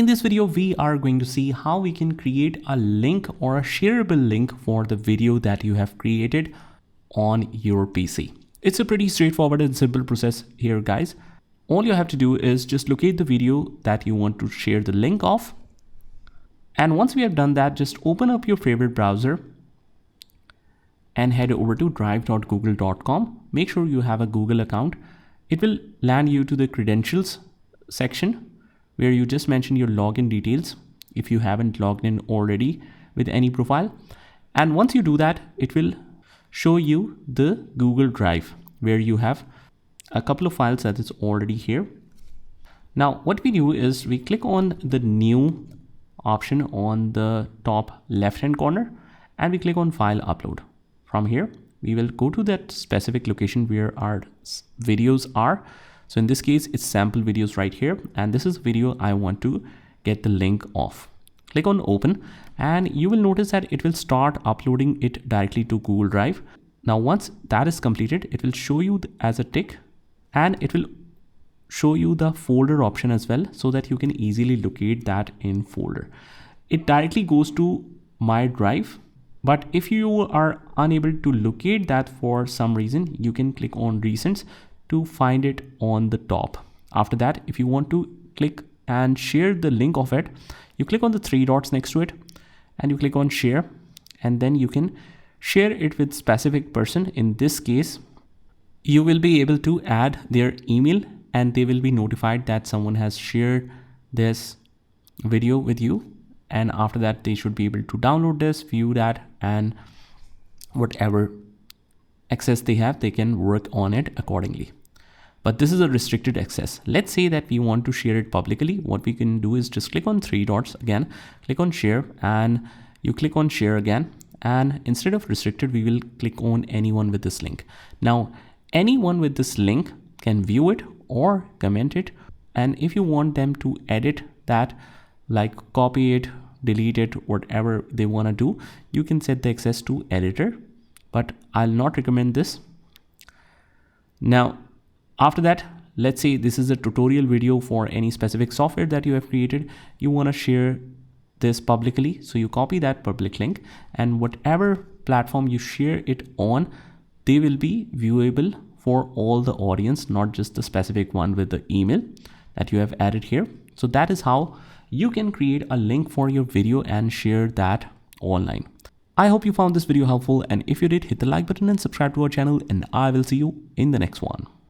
In this video, we are going to see how we can create a link or a shareable link for the video that you have created on your PC. It's a pretty straightforward and simple process here, guys. All you have to do is just locate the video that you want to share the link of. And once we have done that, just open up your favorite browser and head over to drive.google.com. Make sure you have a Google account. It will land you to the credentials section where you just mention your login details if you haven't logged in already with any profile. And once you do that, it will show you the Google Drive where you have a couple of files that is already here. Now what we do is we click on the new option on the top left hand corner and we click on file upload. From here we will go to that specific location where our videos are. So in this case, it's sample videos right here. And this is a video I want to get the link of. Click on open and you will notice that it will start uploading it directly to Google Drive. Now, once that is completed, it will show you as a tick and it will show you the folder option as well so that you can easily locate that in folder. It directly goes to my drive. But if you are unable to locate that for some reason, you can click on recents to find it on the top. After that, if you want to click and share the link of it, you click on the three dots next to it and you click on share, and then you can share it with specific person. In this case, you will be able to add their email and they will be notified that someone has shared this video with you. And after that, they should be able to download this, view that, and whatever access they have, they can work on it accordingly. But this is a restricted access. Let's say that we want to share it publicly. What we can do is just click on three dots again, click on share, and you click on share again. And instead of restricted, we will click on anyone with this link. Now, anyone with this link can view it or comment it. And if you want them to edit that, like copy it, delete it, whatever they want to do, you can set the access to editor, but I'll not recommend this. Now, after that, let's say this is a tutorial video for any specific software that you have created. You want to share this publicly. So you copy that public link and whatever platform you share it on, they will be viewable for all the audience, not just the specific one with the email that you have added here. So that is how you can create a link for your video and share that online. I hope you found this video helpful, and if you did, hit the like button and subscribe to our channel, and I will see you in the next one.